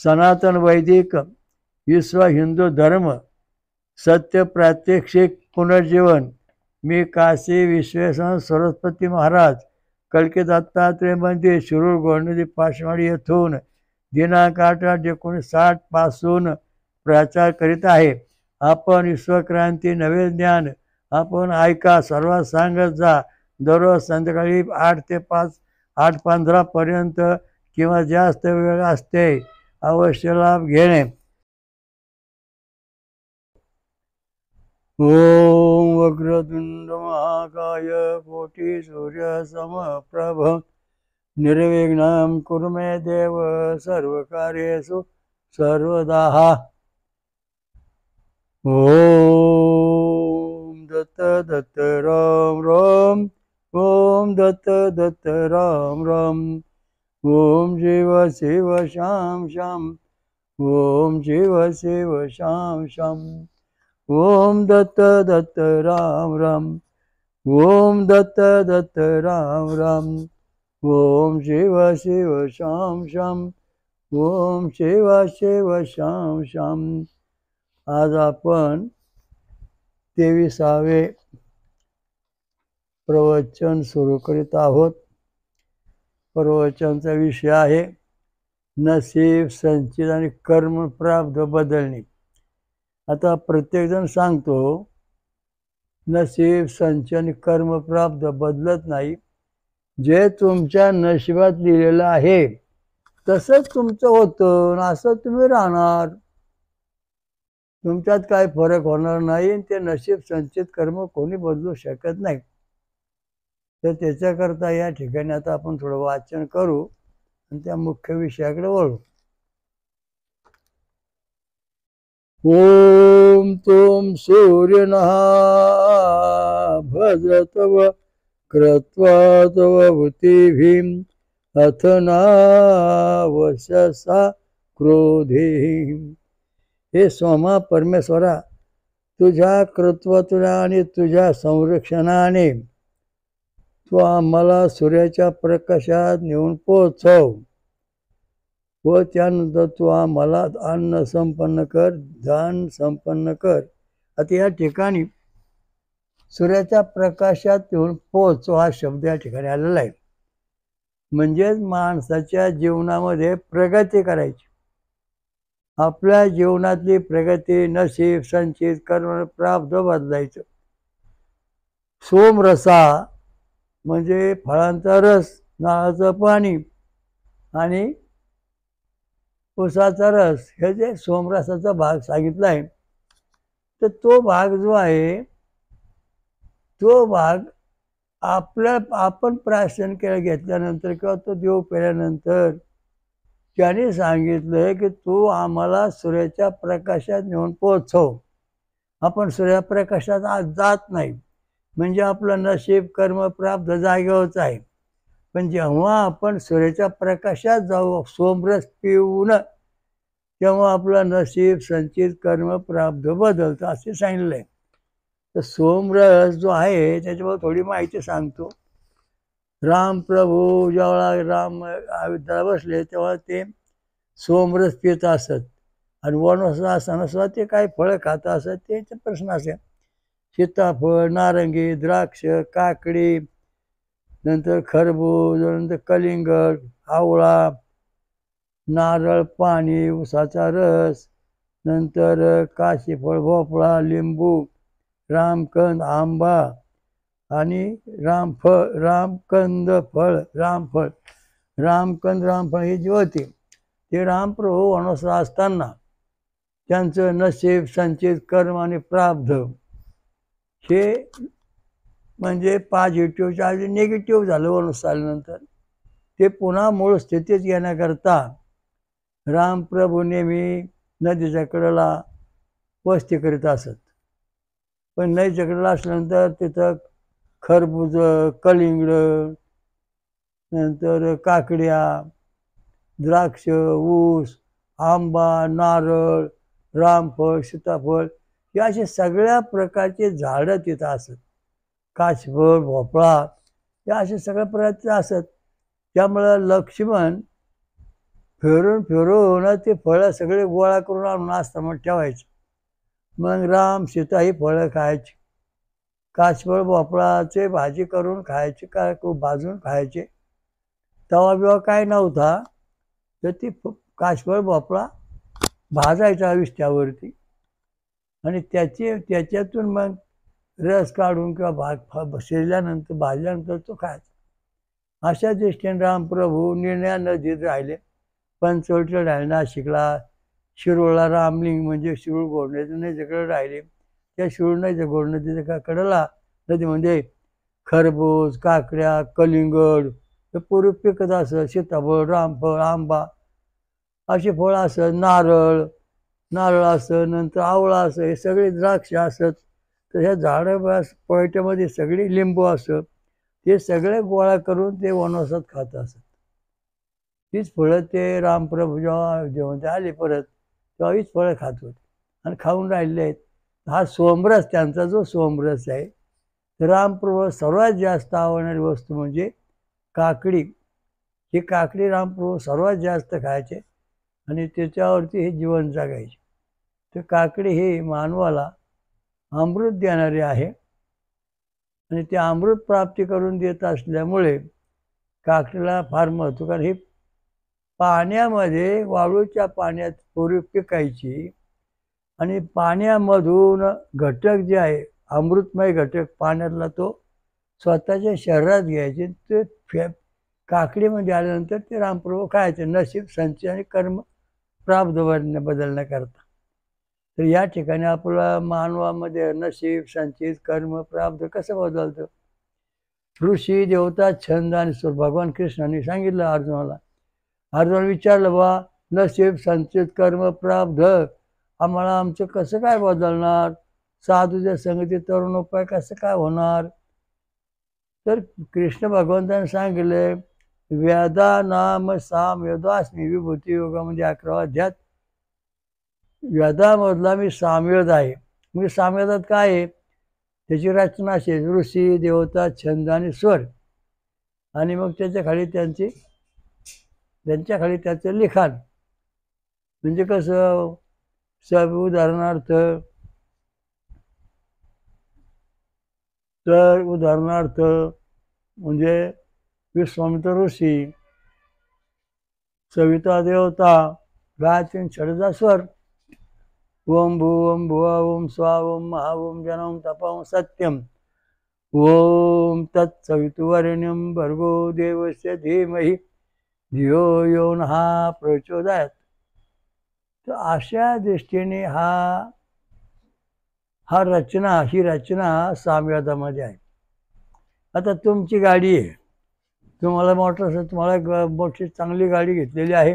सनातन वैदिक विश्व हिंदू धर्म सत्य प्रात्यक्षिक पुनर्जीवन। मी काशी विश्वेश्वर सरस्वती महाराज कलकी दत्तात्रय मंदिर शिरूर गोंडदी पाचवाडी येथून दिनांक 8/8/1960 पासून प्रचार करीत आहे। आपण विश्वक्रांती नवे ज्ञान आपण ऐका, सर्वात सांगत जा। दररोज संध्याकाळी 8 ते 5 8:15 पर्यंत किंवा जास्त वेळ असते। अवश्य लाभ घेणे। ओम वक्रतुंड महाकाय कोटी सूर्य समप्रभ निर्विघ्नं कुरु मे देव सर्वकार्येषु सर्वदा। ओम दत्त दत्त राम राम। ओम दत्त दत्त राम राम। ओम शिव शिव शाम शाम। ओम शिव शिव शाम शाम। ओम दत्त दत्त राम राम। ओम दत्त दत्त राम राम। ओम शिव शिव शाम शाम। ओम शिव शिव शाम शाम। आज आपण 23वे प्रवचन सुरू करीत आहोत। प्रवचनाचा विषय आहे नसीब, संचित आणि कर्म प्राप्त बदलणे। आता प्रत्येकजण सांगतो नसीब, संचित आणि कर्म प्राप्त बदलत नाही। जे तुमच्या नशिबात लिहिलेलं आहे तसंच तुमचं होतं, असं तुम्ही राहणार। तुमच्यात काय फरक होणार नाही। ते नशीब, संचित, कर्म कोणी बदलू शकत नाही। तर त्याच्याकरता या ठिकाणी आता आपण थोडं वाचन करू आणि त्या मुख्य विषयाकडे वळू। ओम तोम सूर्यनः भजतव कृत्वा तव भूतिभिम अथनावशसा क्रोधीम। हे सोमा परमेश्वरा, तुझ्या कर्तृत्वाने आणि तुझ्या संरक्षणाने तू आम्हाला सूर्याच्या प्रकाशात नेऊन पोहोचव व त्यानंतर तू आम्हाला अन्न संपन्न कर, धन संपन्न कर। आता या ठिकाणी सूर्याच्या प्रकाशात नेऊन पोहोचव हा शब्द या ठिकाणी आलेला आहे। म्हणजेच माणसाच्या जीवनामध्ये प्रगती करायची। आपल्या जीवनातली प्रगती, नशीब, संचित, कर्म प्राप्त बदलायचं। सोमरसा म्हणजे फळांचा रस, नारळाचं पाणी आणि उसाचा रस, हे जे सोमरसाचा भाग सांगितला आहे, तर तो भाग जो आहे तो भाग आपण प्राशन घेतल्यानंतर किंवा तो देव पेल्यानंतर त्याने सांगितलं की तू आम्हाला सूर्याच्या प्रकाशात नेऊन पोहोचव। आपण सूर्यप्रकाशात आज जात नाही, म्हणजे आपलं नशीब, कर्म प्राप्त जागेवरच आहे। पण जेव्हा आपण सूर्याच्या प्रकाशात जाऊ, सोमरस पिऊन, तेव्हा आपलं नशीब, संचित, कर्म प्राप्त बदलतं असे सांगितलं आहे। तर सोमरस जो आहे त्याच्याबद्दल थोडी माहिती सांगतो। राम प्रभू ज्यावेळेला राम अयोध्येला बसले तेव्हा ते सोमरस पित असत आणि वनवासात असताना सुद्धा ते काय फळं खात असत, त्याचे प्रश्न असे। सीताफळ, नारंगी, द्राक्ष, काकडी, नंतर खरबूज, नंतर कलिंगड, आवळा, नारळ पाणी, उसाचा रस, नंतर काशीफळ, भोपळा, लिंबू, रामकंद, आंबा आणि रामकंद फळ, रामफळ हे जे होते ते रामप्रभू वनवासात असताना त्यांचं नशीब, संचित, कर्म आणि प्राप्त हे म्हणजे पॉझिटिव्हच्या आधी निगेटिव्ह झालं। वनवास आल्यानंतर ते पुन्हा मूळ स्थितीत येण्याकरता रामप्रभू नेहमी नदीच्या कडेला वस्ती करीत असत। पण नदीच्या कडेला असल्यानंतर तिथं खरबूज, कलिंगड, नंतर काकड्या, द्राक्ष, ऊस, आंबा, नारळ, रामफळ, सीताफळ हे असे सगळ्या प्रकारचे झाडं तिथं असत। काशीफळ, भोपळा हे असे सगळ्या प्रकारचे असत। त्यामुळं लक्ष्मण फिरून फिरून ते फळं सगळे गोळा करून आणून आश्रमात ठेवायचे. मग राम सीता ही फळं खायची. कासफळ भोपळाचे भाजी करून खायची, काय भाजून खायचे. तवा बिवा काय नव्हता, तर ती कासफळ भोपळा भाजायचा विष्ट्यावरती आणि त्याच्यातून मग रस काढून किंवा शिजल्यानंतर भाजल्यानंतर तो खायचा. अशा दृष्टीने रामप्रभू निर्णया नदीत राहिले. पंचवटीला राहिले, नाशिकला, शिरोळला रामलिंग म्हणजे शिरूळ घोड नदीकडे राहिले. त्या शिरूळ नदीच्या घोड नदीच्या कडेला नदीमध्ये खरबूज, काकड्या, कलिंगड हे पूर्वी पिकत असत. सीताफळ, रामफळ, आंबा अशी फळं असत. नारळ असत, नंतर आवळा असत, हे सगळे द्राक्ष असत. तर ह्या झाडं पळट्यामध्ये सगळी लिंबू असत. ते सगळे गोळा करून ते वनवासात खात असत. तीच फळं ते रामप्रभू जेव्हा ते आले परत तेव्हा हीच फळं खात होते आणि खाऊन राहिले आहेत. हा सोमरस, त्यांचा जो सोमरस आहे, रामप्रभू सर्वात जास्त आवडणारी वस्तू म्हणजे काकडी. ही काकडी रामप्रभू सर्वात जास्त खायचे आणि त्याच्यावरती हे जीवन जगायचे. तर काकडी ही मानवाला अमृत देणारी आहे आणि ते अमृत प्राप्ती करून देत असल्यामुळे काकडीला फार महत्त्व. कारण ही पाण्यामध्ये, वाळूच्या पाण्यात पूर्वी पिकायची आणि पाण्यामधून घटक जे आहे, अमृतमय घटक पाण्यातला, तो स्वतःच्या शरीरात घ्यायचे. ते काकडीमध्ये आल्यानंतर ते रामप्रभू खायचे, नशीब, संचय आणि कर्म प्राप्त बदलण्याकरता. तर या ठिकाणी आपला मानवामध्ये नशीब, संचित, कर्म, प्राप्त कसं बदलतं? ऋषी, देवता, छंद आणि स्वर भगवान कृष्णाने सांगितलं अर्जुनाला. अर्जुन विचारलं, बा नशीब, संचित, कर्म, प्राप्त आम्हाला आमचं कसं काय बदलणार? साधूच्या संगतीत तरुण उपाय कसं काय होणार? तर कृष्ण भगवंताने सांगितले, वेदा नाम साम योदास्मी विभूती योगा म्हणजे 11वा अध्यात. वेदामधला मी सामवेद आहे. म्हणजे सामवेदात काय आहे? त्याची रचना अशी, ऋषी, देवता, छंद आणि स्वर, आणि मग त्यांच्या खाली त्याचं लिखाण. म्हणजे कसं? उदाहरणार्थ म्हणजे विश्वामित्र ऋषी, सविता देवता, गायत्री षडजा स्वर, ओम भू ओम भुवा ओम स्वा ओम महा ओम जन ओम तप ओम सत्यम ओम तत्सवितुवरेण्यं भर्गो देवस्य धीमहि धियो यो नः प्रचोदयात्. तर अशा दृष्टीने ही रचना सामवेदामध्ये आहे. आता तुमची गाडी आहे, तुम्हाला तुम्हाला एक मोठी चांगली गाडी घेतलेली आहे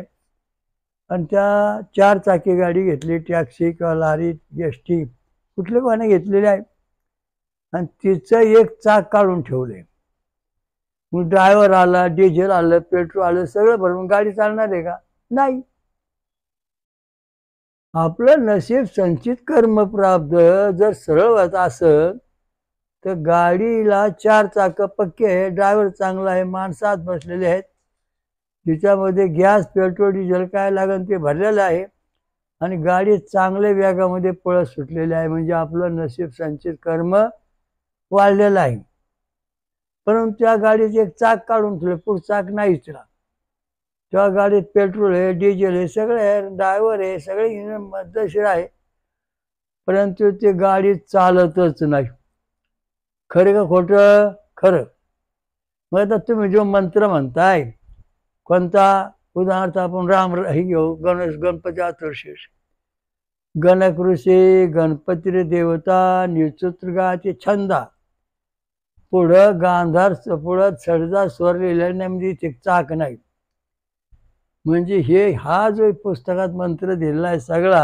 आणि त्या 4 चाकी गाडी घेतली, टॅक्सी किंवा लारी, एस टी कुठले कोणी घेतलेले आहे आणि तिचं एक चाक काढून ठेवले. मग ड्रायव्हर आला, डिझेल आलं, पेट्रोल आलं, सगळं भरून गाडी चालणार आहे का? नाही. आपलं नशीब, संचित, कर्म, प्राप्त जर सरळ होत असेल तर गाडीला 4 चाकं पक्के आहे, ड्रायव्हर चांगला आहे, माणसं आत बसलेले आहेत, तिच्यामध्ये गॅस, पेट्रोल, डिझेल काय लागेल ते भरलेलं आहे आणि गाडी चांगल्या वेगामध्ये पळत सुटलेली आहे. म्हणजे आपलं नशीब, संचित, कर्म वाढलेलं आहे. परंतु त्या गाडीचे एक चाक काढून ठेवले, पुढचं चाक नाहीच ना. तेव्हा गाडीत पेट्रोल आहे, डिझेल आहे, सगळे आहे, ड्रायव्हर आहे, सगळे मदतशीर आहे, परंतु ते गाडी चालतच नाही. खरं का खोटं? खरं. मग आता तुम्ही जो मंत्र म्हणताय कोणता, उदाहरणार्थ आपण राम हे घेऊ, गणपती आतुर्शीष, गणक ऋषी गणपती देवता निचुत्रगाचे छंदा, पुढं गांधार, पुढं षडजा स्वर लिहिल्याने म्हणजे चाक नाही. म्हणजे हा जो पुस्तकात मंत्र दिलेला आहे सगळा,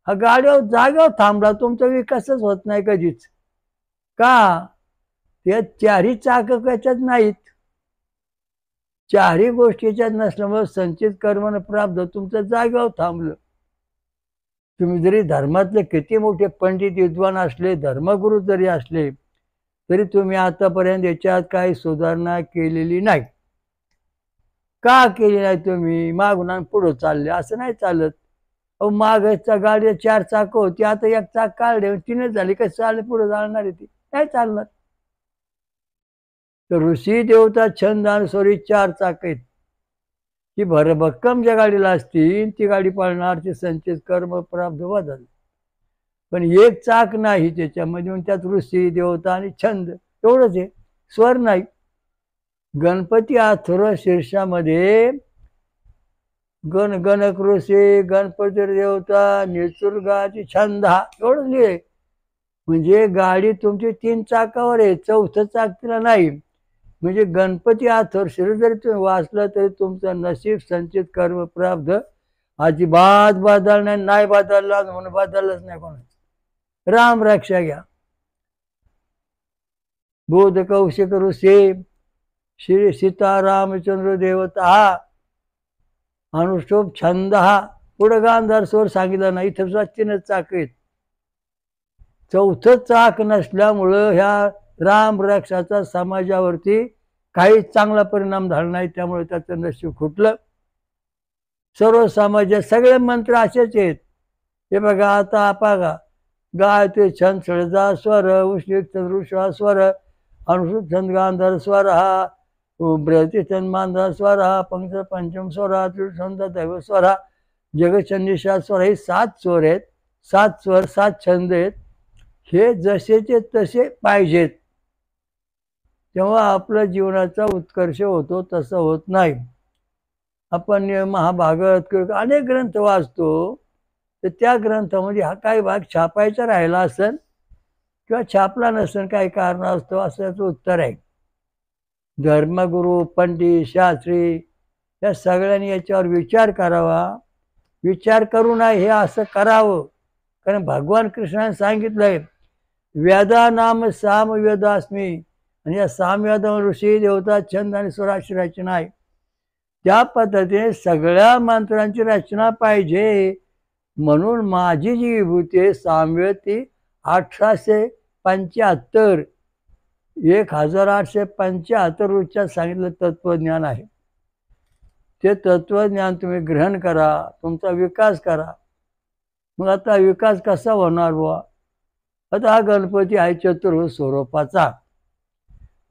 हा गाडीवर जागेवर थांबला, तुमचा विकासच होत नाही कधीच. का? ते 4ही चाक त्याच्यात नाहीत. 4ही गोष्टीच्यात नसल्यामुळे संचित कर्म प्राप्त तुमचं जागेवर थांबलं. तुम्ही जरी धर्मातले किती मोठे पंडित विद्वान असले, धर्मगुरू जरी असले, तरी तुम्ही आतापर्यंत याच्यात काही सुधारणा केलेली नाही. का केली नाही तुम्ही? मागून आणि पुढं चालले, असं नाही चालत. अहो मागच्या गाडीला 4 चाकं होती, आता 1 चाक काढले, 3च झाली, कसं चालले पुढे जाणार आहे ती? नाही चालणार. तर ऋषी देवता छंद आणि सोरी 4 चाकं आहेत. ती भरभक्कम ज्या गाडीला असतील ती गाडी पळणार, ती संचित कर्म प्राप्त बदल. पण एक चाक नाही त्याच्यामध्ये, मग त्यात ऋषी देवता आणि छंद एवढंच आहे, स्वर नाही. गणपती अथर्व शीर्षामध्ये गण गणक ऋषी गणपती देवता निसर्गाची छंद हा एवढंच लिहिले. म्हणजे गाडी तुमची 3 चाकावर आहे, 4थं चाक तिला नाही. म्हणजे गणपती अथर्व शीर्ष जरी तुम्ही वाचलं तरी तुमचं नशीब संचित कर्म प्राप्त अजिबात बदलणार नाही. बदलला म्हणून बदललंच नाही कोणाचं. राम रक्षा घ्या. बोध कौशिक ऋषी श्री सीता रामचंद्र देवता हा अनुष्टोप छंद हा पुढं गांधार स्वर सांगितलं नाही. इथं सुद्धा 3च चाक आहेत. 4थं चाक नसल्यामुळं ह्या राम रक्षाचा समाजावरती काही चांगला परिणाम झाला नाही. त्यामुळे त्याचं नशीब खुटलं. सर्व समाजात सगळे मंत्र असेच आहेत. हे बघा आता बघा, गायत्री छंद सळजा स्वर, उष्णिक चंद्रुषा स्वर, अनुसूत छंद गांधार स्वर हा, ब्रती छंद मांधार स्वर हा, पंचम स्वर हा, छंद दैव स्वर हा, जगछंदिशा स्वर, हे 7 स्वर आहेत. 7 स्वर 7 छंद आहेत. हे जसेचे तसे पाहिजेत, तेव्हा आपल्या जीवनाचा उत्कर्ष होतो, तसं होत नाही. आपण महाभारत अनेक ग्रंथ वाचतो, तर त्या ग्रंथामध्ये हा काही भाग छापायचा राहिला असेल किंवा छापला नसेल, काही कारण असतो, असं याचं उत्तर आहे. धर्मगुरू, पंडित, शास्त्री या सगळ्यांनी याच्यावर विचार करावा. विचार करू नये, हे असं करावं. कारण भगवान कृष्णाने सांगितलंय, वेदा नाम सामवेदास्मी, आणि या सामवेदामध्ये ऋषी देवता छंद आणि स्वराची रचना आहे. त्या पद्धतीने सगळ्या मंत्रांची रचना पाहिजे. म्हणून माझी जी विभूती आहे सामवेद ती 1875 1875 रोजच्या सांगितलं तत्वज्ञान आहे. ते तत्वज्ञान तुम्ही ग्रहण करा, तुमचा विकास करा. मग आता विकास कसा होणार बुवा? आता हा गणपती आहे चतुर्भुज स्वरूपाचा.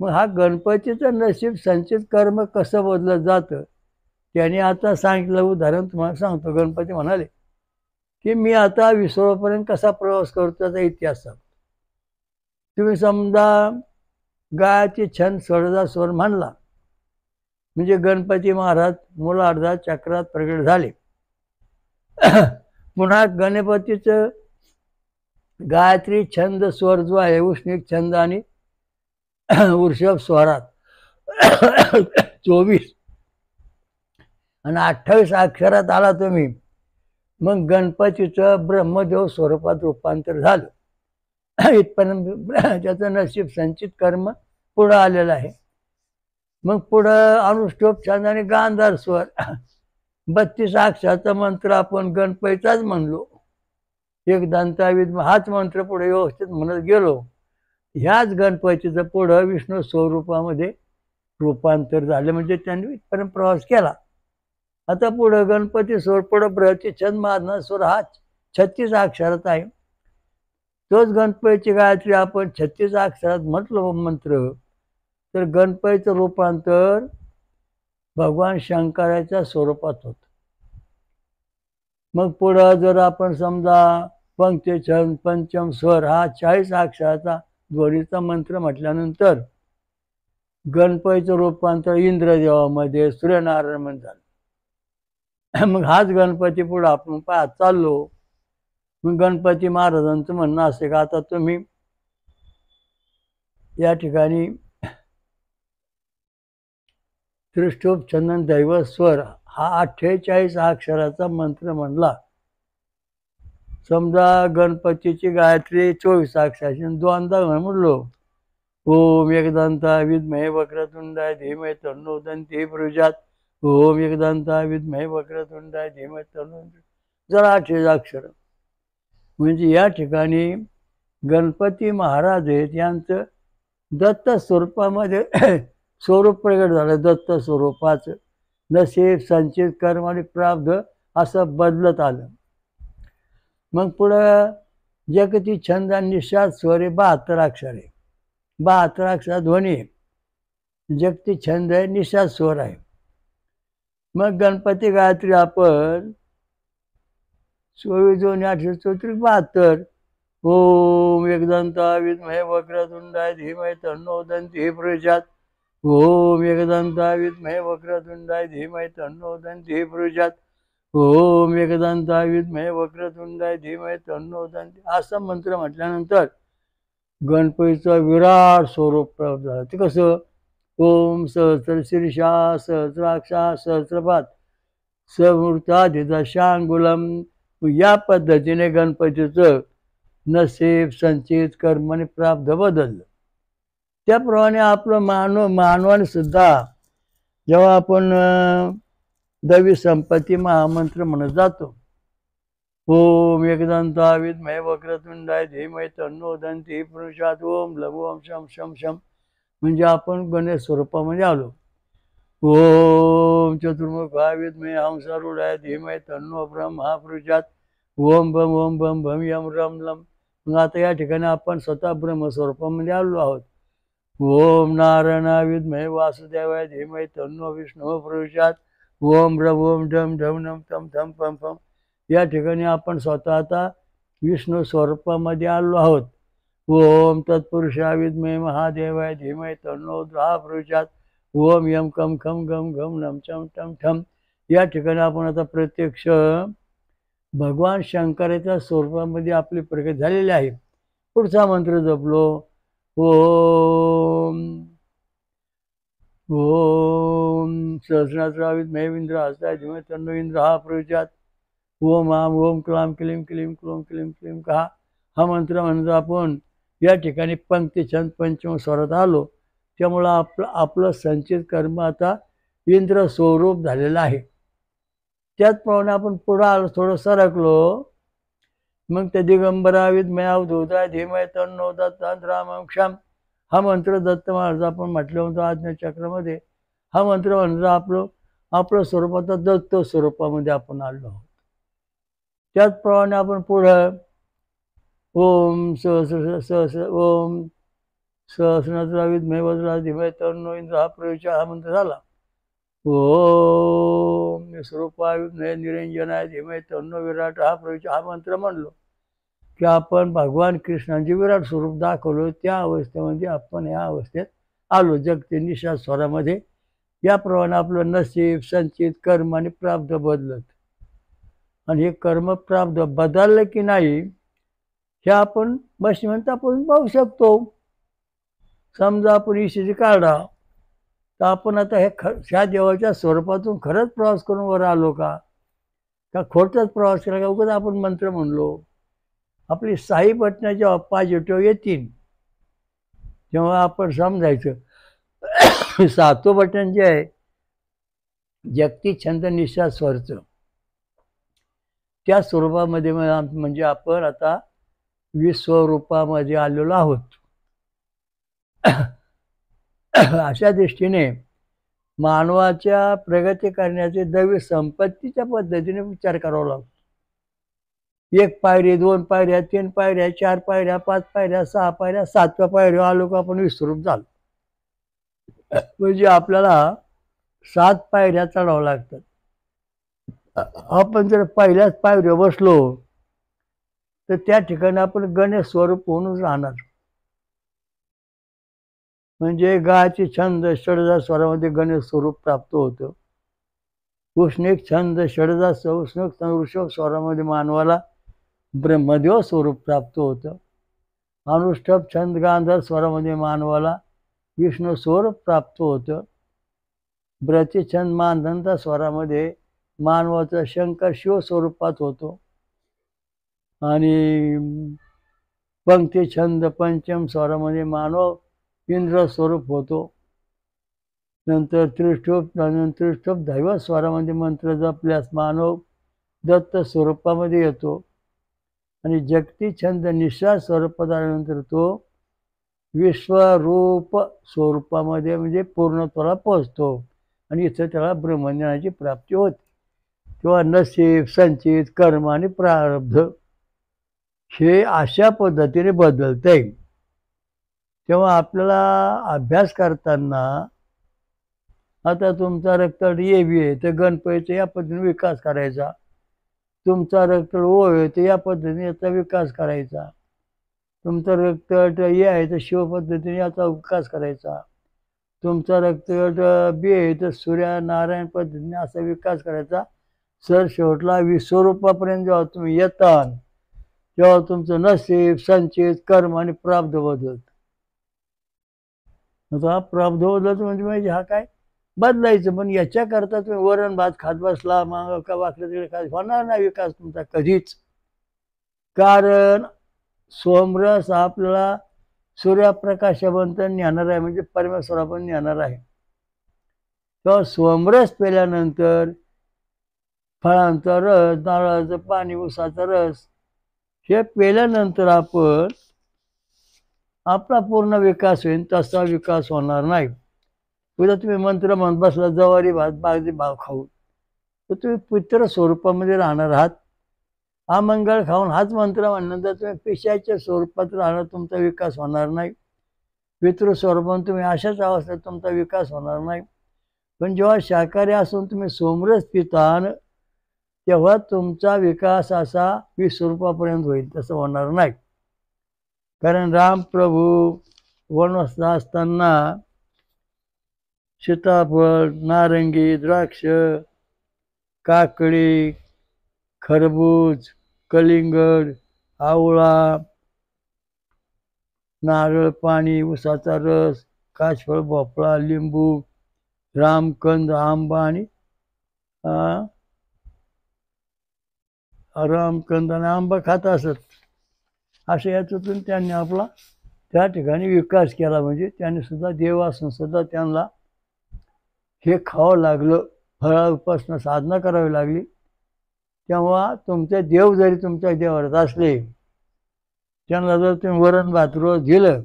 मग हा गणपतीचं नशीब संचित कर्म कसं बदलत जातं त्याने आता सांगितलं. उदाहरण तुम्हाला सांगतो. गणपती म्हणाले की मी आता विश्वपर्यंत कसा प्रवास करतो त्याचा इतिहास सांगतो. तुम्ही समजा गायची छंद सळजा स्वर म्हणला, म्हणजे गणपती महाराज मूलार्धात चक्रात प्रगट झाले. पुन्हा गणपतीचं गायत्री छंद स्वर जो आहे उष्णिक छंद आणि वृषभ स्वरात 24 आणि 28 अक्षरात आला तुम्ही, मग गणपतीचं ब्रह्मदेव स्वरूपात रूपांतर झालं. इथपर्यंत त्याचं नशीब संचित कर्म पुढं आलेलं आहे. मग पुढं अनुष्टोप छंद आणि गांधार स्वर 32 अक्षराचा मंत्र आपण गणपतीचाच म्हणलो. एक दंताविद हाच मंत्र पुढे व्यवस्थित म्हणत गेलो. ह्याच गणपतीचं पुढं विष्णू स्वरूपामध्ये रूपांतर झालं. म्हणजे त्यांनी इथपर्यंत प्रवास केला. आता पुढं गणपती स्वर पुढं ब्रहती छंद माधना स्वर हा 36 अक्षरात आहे. तोच गणपतीची गायत्री आपण 36 अक्षरात म्हटलं मंत्र, तर गणपतीचं रूपांतर भगवान शंकराच्या स्वरूपात होतं. मग पुढं जर आपण समजा पंक्ती छंद पंचम स्वर हा 40 अक्षराचा ध्वनीचा मंत्र म्हटल्यानंतर गणपतीचं रूपांतर इंद्रदेवामध्ये सूर्यनारायण झालं. मग हाच गणपती पुढे आपण पाहत चाललो. मग गणपती महाराजांचं म्हणणं असे का आता तुम्ही या ठिकाणी त्रिष्टोप छंदन दैव स्वर हा 48 अक्षराचा मंत्र म्हणला. समजा गणपतीची गायत्री 24 अक्षराची दोनदा म्हणलो. ओम एकदंता विद्महे वक्रतुंडाय धीमहि तन्नो दन्ती प्रचोदयात्. ओम एकदंता विद्महे वक्रतुंडाय धीमहि तन्नो जरा 28 अक्षर. म्हणजे या ठिकाणी गणपती महाराज आहेत, यांचं दत्त स्वरूपामध्ये स्वरूप प्रगट झालं. दत्त स्वरूपाचं नशीब, संचित, कर्म आणि प्रारब्ध असं बदलत आलं. मग पुढं जगती, छंद, निषाद, स्वर हे 72 अक्षर आहे. 72 अक्षर ध्वनी आहे. जगती छंद आहे, निषाद स्वर आहे. मग गणपती गायत्री आपण 24/2/834 ओम एकदंताय विद्महे वक्रतुंडाय धीमहि तन्नो दन्ति प्रचोदयात्. ओम एकदंताय विद्महे वक्रतुंडाय धीमहि तन्नो दन्ति प्रचोदयात्. ओम एकदंताय विद्महे वक्रतुंडाय धीमहि तन्नो दन्ति. असा मंत्र म्हटल्यानंतर गणपतीचं विराट स्वरूप प्राप्त झालं. ते कसं? ओम सहस्र शीर्षा सहस्राक्षा सहस्रपाद समूर्ताधिदशांगुलम. या पद्धतीने गणपतीचं नसीब, संचित, कर्म आणि प्रारब्ध बदललं. त्याप्रमाणे आपलं मानवाने सुद्धा जेव्हा आपण दैवी संपत्ती महामंत्र म्हणत जातो, ओम एकदंताय विद्महे वक्रतुंडाय धीमहि तन्नो दन्ति प्रचोदयात्. ओम लघु ओम शम शम शम म्हणजे आपण गणेश स्वरूपामध्ये आलो. ओम चतुर्मुखाय विद्महे हंसारूढाय धीमहि तन्नो ब्रह्मा प्रचोदयात्. ओम बम भम यम रम लम. मग आता या ठिकाणी आपण स्वतः ब्रह्मस्वरूपामध्ये आलो आहोत. ओम नारायणाय विद्महे वासुदेवाय धीमहि तन्नो विष्णू प्रचोदयात्. ओम रम ओम ढम ढम नम थम थम पम पम. या ठिकाणी आपण स्वतः आता विष्णू स्वरूपामध्ये आलो आहोत. ओम तत्पुरुषाय विद्महे महादेवाय धीमहि तन्नो रुद्रः प्रचोदयात्. ओम यम कम खम गम घम नम चम टम ठम. या ठिकाणी आपण आता प्रत्यक्ष भगवान शंकराच्या स्वरूपामध्ये आपली प्रगती झालेली आहे. पुढचा मंत्र जपलो. ओम ओम सहस्राक्षरा विद्महे इंद्रहस्ताय धीमहि तन्नो इंद्रः प्रचोदयात्. ओम आम ओम क्लाम क्लीम क्लीम क्लोम क्लीम क्लीम कहा. हा मंत्र म्हणजे आपण या ठिकाणी पंक्ती छंद पंचम स्वरात आलो. त्यामुळं आपलं संचित कर्म आता इंद्र स्वरूप झालेलं आहे. त्याचप्रमाणे आपण पुढं आलो, थोडं सरकलो. मग ते दिगंबरा विद्महे अवधूताय धीमहि तन्नो दत्तात् रामं क्षम. हा मंत्र दत्त महाराज आपण म्हटलं होतं आज्ञाचक्रामध्ये. हा मंत्र म्हणजे आपलं स्वरूप आता दत्त स्वरूपामध्ये आपण आलो आहोत. त्याचप्रमाणे आपण पुढं ओम सहस्र ओम सहस्रनाथरा विद्महे वज्राय धीमहि तन्नो इंद्रः प्रचोदयात्. हा मंत्र झाला. ओम स्वरूपाय विद्महे निरंजनाय धीमहि तन्नो विराटः प्रचोदयात्. हा मंत्र म्हणलो की आपण भगवान कृष्णांचे विराट स्वरूप दाखवलं. त्या अवस्थेमध्ये आपण या अवस्थेत आलो जगते निषाद स्वरामध्ये. याप्रमाणे आपलं नसीब, संचित, कर्म आणि प्रारब्ध बदलत. आणि हे कर्म प्रारब्ध बदललं की नाही हे आपण मशीनमध्ये आपण पाहू शकतो. समजा आपण ईशीची काढा तर आपण आता ह्या देवाच्या स्वरूपातून खरंच प्रवास करून वर आलो का खोटच प्रवास केला का उगाच आपण मंत्र म्हणलो. आपली साई बटणं जेव्हा पॉझिटिव्ह येतील तेव्हा आपण समजायचं 7वं बटन जे आहे जगती छंद निषाद स्वरचं त्या स्वरूपामध्ये म्हणजे आपण आता विश्वरूपामध्ये आलेलो आहोत. अशा दृष्टीने मानवाच्या प्रगती करण्याचे दैवी संपत्तीच्या पद्धतीने विचार करावा लागतो. 1 पायरी, 2 पायऱ्या, 3 पायऱ्या, 4 पायऱ्या, 5 पायऱ्या, 6 पायऱ्या, 7व्या पायऱ्या आलो का आपण विश्वरूप झालो. म्हणजे आपल्याला 7 पायऱ्या चढावं लागतात. आपण जर पहिल्याच पायरीवर बसलो तर त्या ठिकाणी आपण गणेश स्वरूप होऊनच राहणार. म्हणजे गायची छंद षडजा स्वरामध्ये गणेश स्वरूप प्राप्त होतं. उष्णिक छंद षडजा उष्णिक वृषभ स्वरामध्ये मानवाला ब्रह्मदेव स्वरूप प्राप्त होतं. अनुष्ठव छंद गांधार स्वरामध्ये मानवाला विष्णू स्वरूप प्राप्त होतं. ब्रती छंद मानधंता स्वरामध्ये मानवाचा शंकर शिव स्वरूपात होतो. आणि पंक्ती छंद पंचम स्वरामध्ये मानव इंद्र स्वरूप होतो. नंतर त्रिष्ठोप दैव स्वरामध्ये मंत्र जपल्यास मानव दत्त स्वरूपामध्ये येतो. आणि जगती छंद निषाद स्वरूपात आल्यानंतर तो विश्वरूप स्वरूपामध्ये म्हणजे पूर्णत्वाला पोचतो. आणि इथं त्याला ब्रह्मज्ञानाची प्राप्ती होते. तेव्हा नसीब, संचित, कर्म आणि प्रारब्ध हे अशा पद्धतीने बदलते. तेव्हा आपल्याला अभ्यास करताना आता तुमचा रक्तगट ए बी आहे तर गणपतीचा या पद्धतीने विकास करायचा. तुमचा रक्तगट ओ आहे तर या पद्धतीने याचा विकास करायचा. तुमचा रक्तगट ए आहे तर शिव पद्धतीने याचा विकास करायचा. तुमचा रक्तगट बी आहे तर सूर्यनारायण पद्धतीने असा विकास करायचा. सर शेवटला विश्वरूपापर्यंत जेव्हा तुम्ही येता तेव्हा तुमचं नसीब, संचित, कर्म आणि प्रारब्ध बदलत. आता प्रारब्ध बदलत म्हणजे हा काय बदलायचं. पण याच्याकरता तुम्ही वरण भात खात बसला मग का वाकडे तिकडे खात होणार नाही विकास तुमचा कधीच. कारण सोमरस आपल्याला सूर्यप्रकाशापर्यंत नेणार आहे, म्हणजे परमेश्वरापर्यंत नेणार आहे. तेव्हा सोमरस पेल्यानंतर फळांचा रस, नारळाचं पाणी, उसाचा रस हे पेल्यानंतर आपण आपला पूर्ण विकास होईल. तसा विकास होणार नाही. उद्या तुम्ही मंत्र म्हणत बसला जवारी भात बागदी भाव खाऊ तर तुम्ही पित्र स्वरूपामध्ये राहणार आहात. हा मंगळ खाऊन हाच मंत्र म्हणल्यानंतर तुम्ही पिशाच्या स्वरूपात राहणार, तुमचा विकास होणार नाही. पितृ स्वरूपात तुम्ही अशाच अवस्थेत तुमचा विकास होणार नाही. पण जेव्हा शाकाहारी असून तुम्ही सोमरस पितान तेव्हा तुमचा विकास असा विश्वरूपापर्यंत होईल. तसं होणार नाही. कारण रामप्रभू वनवासात असताना सीताफळ, नारंगी, द्राक्ष, काकडी, खरबूज, कलिंगड, आवळा, नारळ पाणी, उसाचा रस, काशफळ, भोपळा, लिंबू, रामकंद, आंबा आणि रामकंद आणि आंबा खात असत. अशा याच्यातून त्यांनी आपला त्या ठिकाणी विकास केला. म्हणजे त्यांनी सुद्धा देव असून सुद्धा त्यांना हे खावं लागलं, फळापासून साधना करावी लागली. तेव्हा तुमचे देव जरी तुमच्या देवात असले त्यांना जर तुम्ही वरण भात रोज दिलं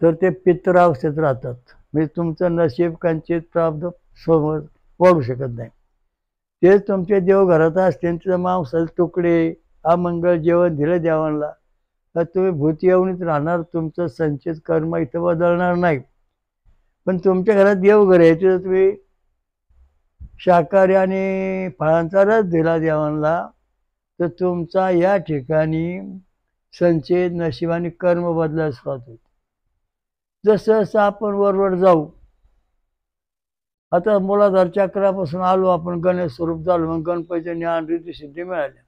तर ते पितरावस्थेत राहतात. म्हणजे तुमचं नशीब, कंचित, प्रारब्ध समोर वाढू शकत नाही. तेच तुमचे देव घरात असते, तिथं मांसाचे तुकडे अमंगळ जेवण दिलं देवांना तर तुम्ही भूत येऊनच राहणार. तुमचं संचित कर्म इथं बदलणार नाही. पण तुमच्या घरात देवघर आहे तिथं तुम्ही शाकाहारी आणि फळांचा रस दिला देवांना तर तुमचा या ठिकाणी संचित, नशीब आणि कर्म बदलायला सुरुवात होते. जसं जसं आपण वरवर जाऊ, आता मूलाधार चक्रापासून आलो आपण गणेश स्वरूप झालो, मग गणपतीच्या ज्ञान रीती सिद्धी मिळाल्या.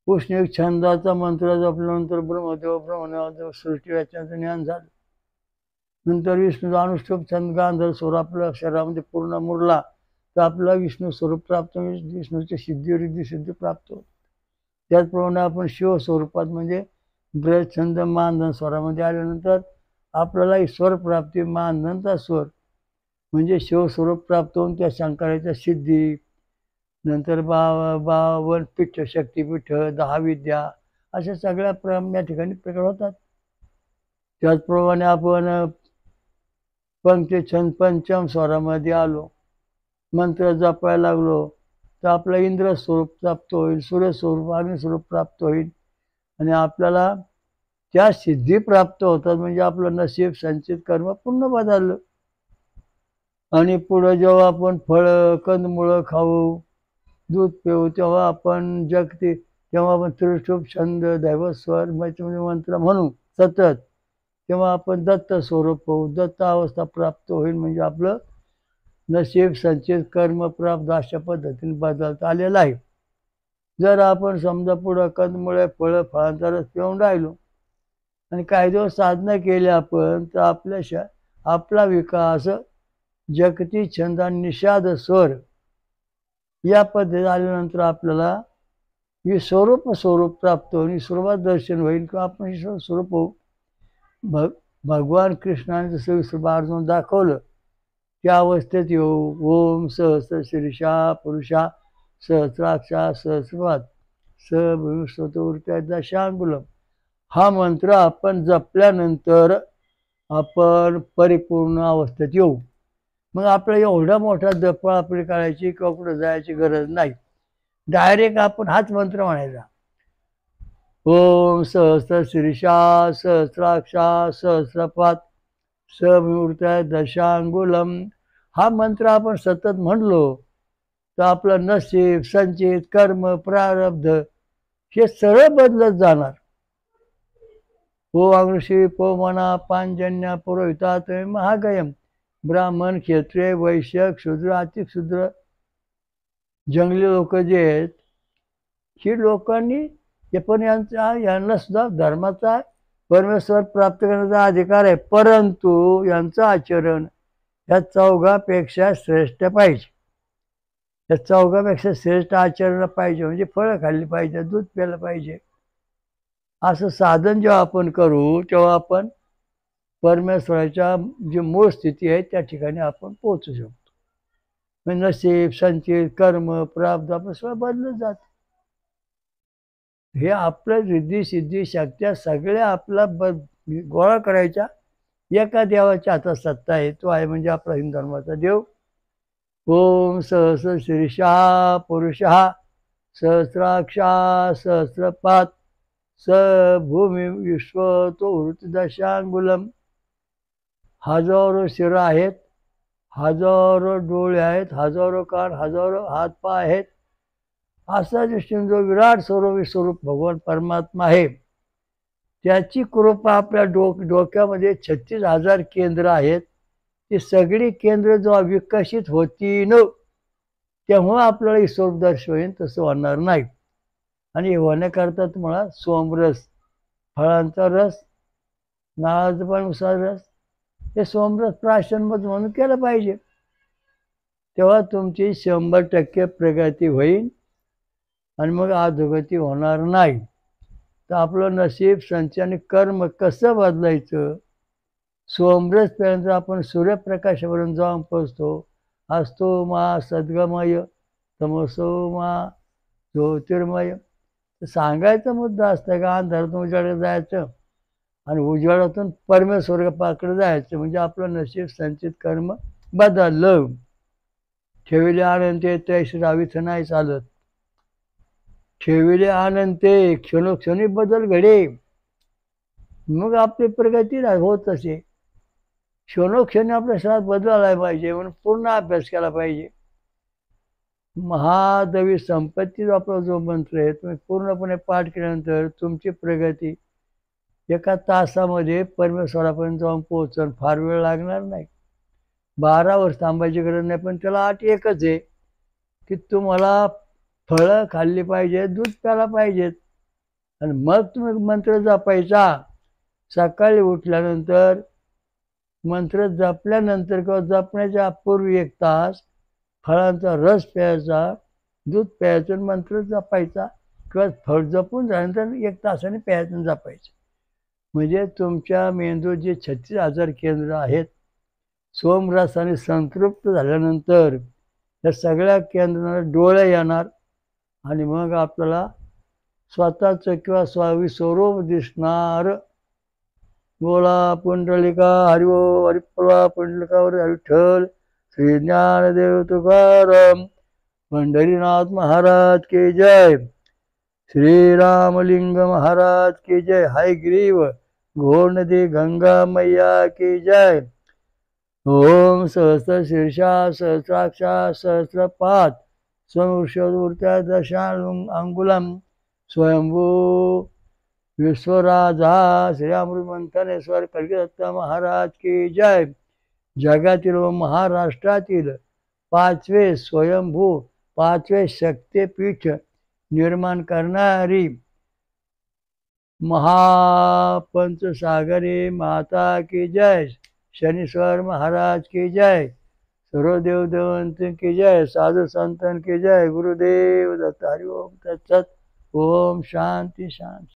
उष्णिक छंदाचा मंत्र जपल्यानंतर ब्रह्मदेव ब्रह्मदेव सृष्टी वाचनाचं ज्ञान झालं. नंतर विष्णूचा अनुष्ठुप छंद गांधर्व स्वरूप आपल्या शरीरामध्ये पूर्ण मुरला तर आपल्याला विष्णू स्वरूप प्राप्त होईल. विष्णूची सिद्धी रिद्धी सिद्धी प्राप्त होते. त्याचप्रमाणे आपण शिव स्वरूपात म्हणजे ब्रज छंद मानधन स्वरामध्ये आल्यानंतर आपल्याला ईश्वर प्राप्ती मानधनचा स्वर म्हणजे शिवस्वरूप प्राप्त होऊन त्या शंकराच्या सिद्धी, नंतर 52 पीठ, शक्तिपीठ, 10 विद्या अशा सगळ्या या ठिकाणी प्रकट होतात. त्याचप्रमाणे आपण पंचछंद पंचम स्वरामध्ये आलो, मंत्र जपायला लागलो तर आपलं इंद्र स्वरूप प्राप्त होईल, सूर्यस्वरूप अग्निस्वरूप प्राप्त होईल आणि आपल्याला त्या सिद्धी प्राप्त होतात. म्हणजे आपलं नशीब, संचित कर्म पूर्ण बदललं. आणि पुढं जेव्हा आपण फळं कंदमुळं खाऊ, दूध पिऊ तेव्हा आपण जगते तेव्हा आपण त्रिशूप छंद दैवस्वर म्हणजे मंत्र म्हणू सतत तेव्हा आपण दत्त स्वरूप होऊ, दत्त अवस्था प्राप्त होईल. म्हणजे आपलं नशीब, संचित कर्म प्राप्त अशा पद्धतीने बदलता आलेलं आहे. जर आपण समजा पुढं कंदमुळे फळांचा रस पिऊन राहिलो आणि काही दिवस साधना केली आपण तर आपला विकास जगती छंद आणि निषाद स्वर या पद्धतीत आल्यानंतर आपल्याला स्वरूप प्राप्त होईल, विश्वरूपात दर्शन होईल किंवा आपण ईश्वर स्वरूप होऊ. भगवान कृष्णाने जसं विश्वरूप अर्जुन दाखवलं त्या अवस्थेत येऊ. ओम सहस्र शीर्षा पुरुषा सहस्राक्षा सहस्रपाद सभविष्वतोर्त्या शांगुलम हा मंत्र आपण जपल्यानंतर आपण परिपूर्ण अवस्थेत येऊ. मग आपल्याला एवढा मोठा जपळापळी करायची किंवा कुठं जायची गरज नाही. डायरेक्ट आपण हाच मंत्र म्हणायचा. ओम सहस्र शीर्षा सहस्राक्षा सहस्रपात समूर्त दशांगुलम. हा मंत्र आपण सतत म्हणलो तर आपलं नशीब, संचित, कर्म, प्रारब्ध हे सरळ बदलत जाणार. ओ ऋषी पो मना पांजन्य पुरोहितात महागयम. ब्राह्मण, क्षत्रिय, वैश्य, क्षुद्र, अतिक्षुद्र, जंगली लोक जे आहेत ही लोकांनी हे पण यांना सुद्धा धर्माचा परमेश्वर प्राप्त करण्याचा अधिकार आहे, परंतु यांचं आचरण या चौघापेक्षा श्रेष्ठ पाहिजे. या चौघापेक्षा श्रेष्ठ आचरण पाहिजे म्हणजे फळं खाल्ली पाहिजे, दूध प्यायला पाहिजे. असं साधन जेव्हा आपण करू तेव्हा आपण परमेश्वराच्या जी मूळ स्थिती आहे त्या ठिकाणी आपण पोहोचू शकतो. म्हणजे नशीब, संचित, कर्म, प्राप्त आपण सगळं बदलत जात. हे आपलं रिद्धी सिद्धी शक्त्या सगळ्या आपला गोळा करायच्या एका देवाच्या हातात सत्ता आहे. तो आहे म्हणजे आपला हिंदू धर्माचा देव. ओम सहस्र शीर्षा पुरुषः सहस्राक्षा सहस्रपात स भूमी विश्व तो वृत्तदशांगुलम. हजारो शिरा आहेत, हजारो डोळे आहेत, हजारो कान, हजारो हातपाय आहेत. असा दृष्टीने जो विराट स्वरूप भगवान परमात्मा आहे त्याची कृपा आपल्या डोक्यामध्ये 36,000 केंद्र आहेत. ती सगळी केंद्र जेव्हा विकसित होतीन तेव्हा आपल्याला ईश्वर दर्शन होईल, तसं होणार नाही. आणि हे होण्याकरता तुम्हाला सोमरस, फळांचा रस, नारळाचा पण उसाचा रस, हे सोमरस प्राशनमत म्हणून केलं पाहिजे. तेव्हा तुमची 100% प्रगती होईल आणि मग अधोगती होणार नाही. तर आपलं नशीब, संचय आणि कर्म कसं बदलायचं? सोमरस पर्यंत आपण सूर्यप्रकाशापर्यंत जाऊन पोचतो. असतो मा सद्गमय तमसो मा ज्योतिर्मय. तर सांगायचा मुद्दा असतं का अंधारातून उजाडात जायचं आणि उजाडातून परमेश्वराकडे जायचं म्हणजे आपलं नशीब, संचित, कर्म बदललं. ठेविले आनंद ते रावीचं नाही चालत. ठेविले आनंद ते क्षणोक्षणी बदल घडे, मग आपली प्रगती होत असे. क्षणोक्षणी आपल्या शरीरात बदलायला पाहिजे म्हणून पूर्ण अभ्यास केला पाहिजे. महादेवी संपत्ती आपला जो मंत्र आहे तुम्ही पूर्णपणे पाठ केल्यानंतर तुमची प्रगती एका तासामध्ये परमेश्वरापर्यंत जाऊन पोहोचून फार वेळ लागणार नाही. 12 वर्ष थांबायची गरज नाही. पण त्याला अट एकच आहे की तुम्हाला फळं खाल्ली पाहिजे, दूध प्यायला पाहिजेत आणि मग तुम्ही मंत्र जपायचा. सकाळी उठल्यानंतर मंत्र जपल्यानंतर किंवा जपण्याच्या पूर्वी 1 तास फळांचा रस प्यायचा, दूध प्यायचं, मंत्र जपायचा किंवा फळ जपून झाल्यानंतर 1 तासाने प्यायचं जपायचं. म्हणजे तुमच्या मेंदूत जे 36,000 केंद्र आहेत सोमरसाने संतृप्त झाल्यानंतर या सगळ्या केंद्रांना डोळे येणार आणि मग आपल्याला स्वतःचं किंवा स्वरूप दिसणार. बोला पुंडलिका हरिओ हरिप्रभा पुंडलिकावर विठ्ठल श्री ज्ञानदेव तुकाराम पंढरीनाथ महाराज की जय. श्री रामलिंग महाराज की जय. हयग्रीव घोर नदी गंगा मैया की जय. ओम सहस्र शीर्षा सहस्राक्षा सहस्रपात स्वमूर्त्या दशांगुलम स्वयंभू विश्वराजा श्री अमृतमंथनेश्वर कलिदत्त महाराज की जय. जगातील व महाराष्ट्रातील 5वे स्वयंभू 5वे शक्तिपीठ निर्माण करणारी महापंचसागरी माता की जय. शनीश्वर महाराज की जय. सर्व देवदेवंत की जय. साधु संतन की जय. गुरुदेव दत्त. हरि ओम तत्सत. ओम शांती शांती.